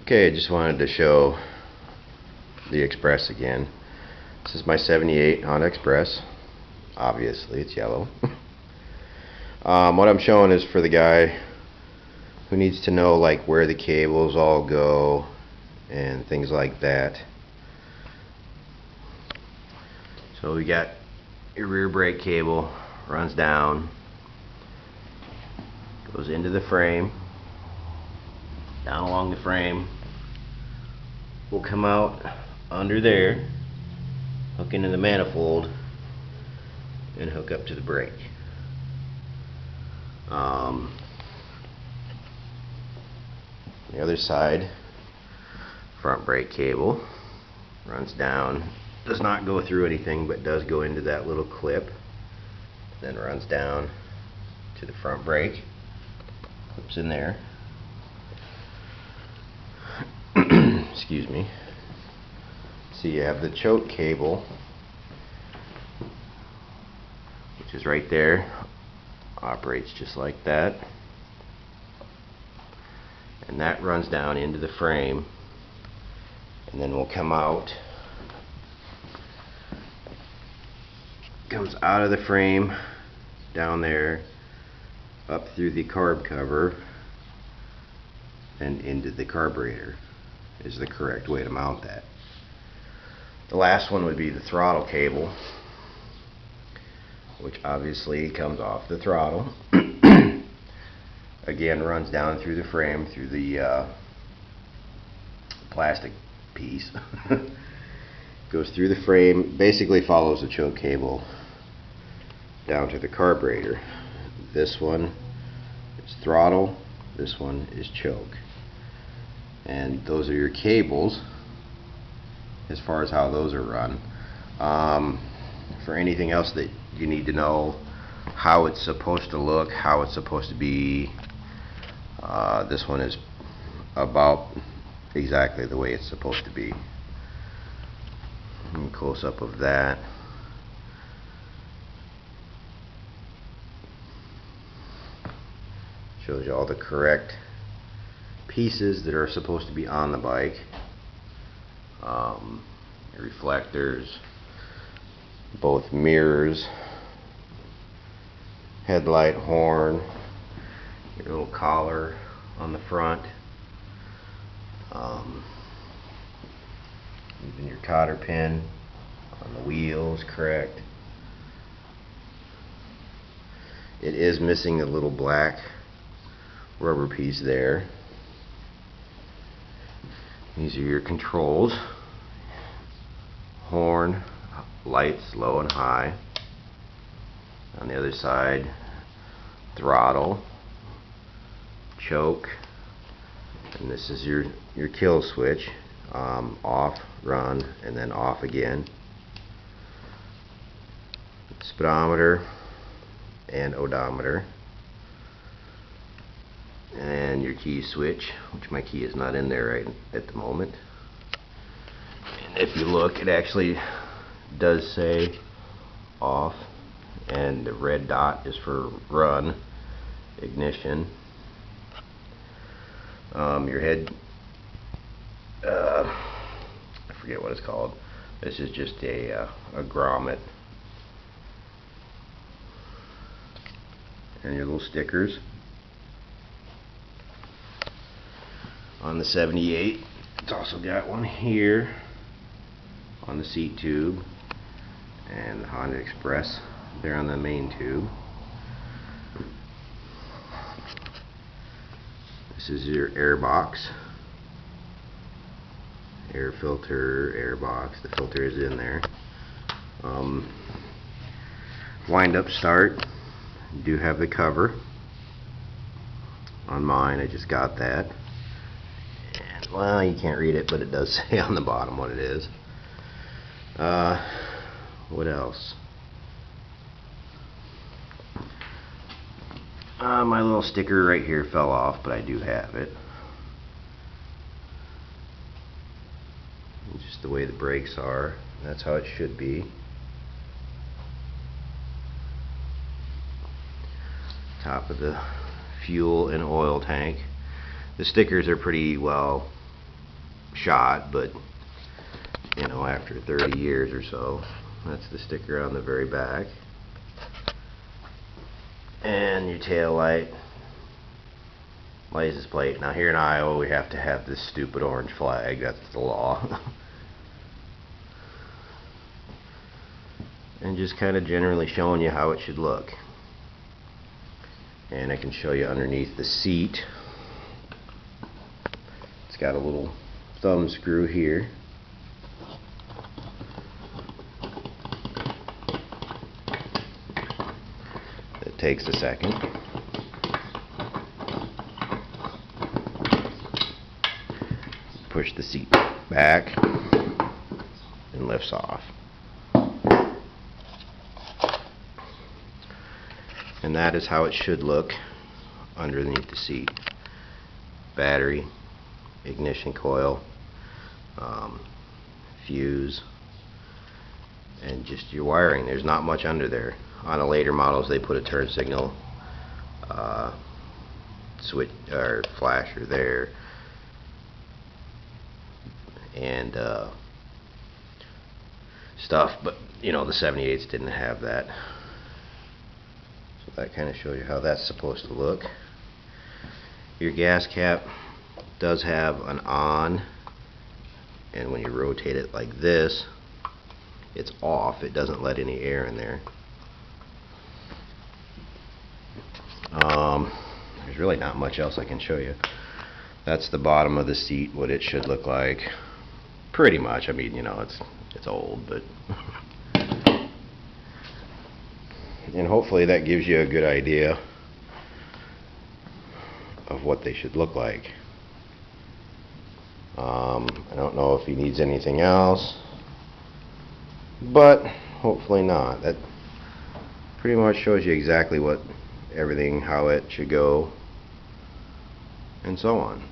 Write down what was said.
Okay, I just wanted to show the Express again. This is my 78 Honda Express. Obviously, it's yellow. What I'm showing is for the guy who needs to know like where the cables all go and things like that. So we got your rear brake cable, runs down, goes into the frame, down along the frame, will come out under there, hook into the manifold, and hook up to the brake. The other side, front brake cable runs down, does not go through anything but does go into that little clip, then runs down to the front brake, clips in there. Excuse me. So you have the choke cable, which is right there, operates just like that, and that runs down into the frame, and then will come out, comes out of the frame, down there, up through the carb cover, and into the carburetor is the correct way to mount that. The last one would be the throttle cable, which obviously comes off the throttle. Again, runs down through the frame, through the plastic piece. Goes through the frame, basically follows the choke cable down to the carburetor. This one is throttle, this one is choke. And those are your cables as far as how those are run. For anything else that you need to know, how it's supposed to look, how it's supposed to be, this one is about exactly the way it's supposed to be. Close up of that. Shows you all the correct pieces that are supposed to be on the bike. Reflectors, both mirrors, headlight, horn, your little collar on the front, even your cotter pin on the wheels, correct. It is missing a little black rubber piece there. These are your controls. Horn, lights, low and high. On the other side, throttle, choke, and this is your kill switch. Off, run, and then off again. Speedometer and odometer. And your key switch, which my key is not in there right at the moment. And if you look, it actually does say off, and the red dot is for run, ignition. Your head, I forget what it's called. This is just a grommet. And your little stickers. On the 78, it's also got one here on the seat tube, and the Honda Express there on the main tube. This is your air box, air filter, air box. The filter is in there. Wind up start. You do have the cover. On mine, I just got that. Well, you can't read it, but it does say on the bottom what it is. What else? My little sticker right here fell off, but I do have it. Just the way the brakes are. That's how it should be. Top of the fuel and oil tank. The stickers are pretty well shot, but you know, after 30 years or so. That's the sticker on the very back. And your tail light, license plate. Now here in Iowa we have to have this stupid orange flag. That's the law. And just kind of generally showing you how it should look. And I can show you underneath the seat. It's got a little thumb screw here. It takes a second. Push the seat back and lifts off. And that is how it should look underneath the seat. Battery, ignition coil, fuse, and just your wiring. There's not much under there. On the later models they put a turn signal switch or flasher there, and stuff, but you know, the 78s didn't have that. So that kind of shows you how that's supposed to look. Your gas cap does have an on, and when you rotate it like this, it's off. It doesn't let any air in there. There's really not much else I can show you. That's the bottom of the seat, what it should look like. Pretty much. I mean, you know, it's old, but and hopefully that gives you a good idea of what they should look like. I don't know if he needs anything else, but hopefully not. That pretty much shows you exactly what everything, how it should go, and so on.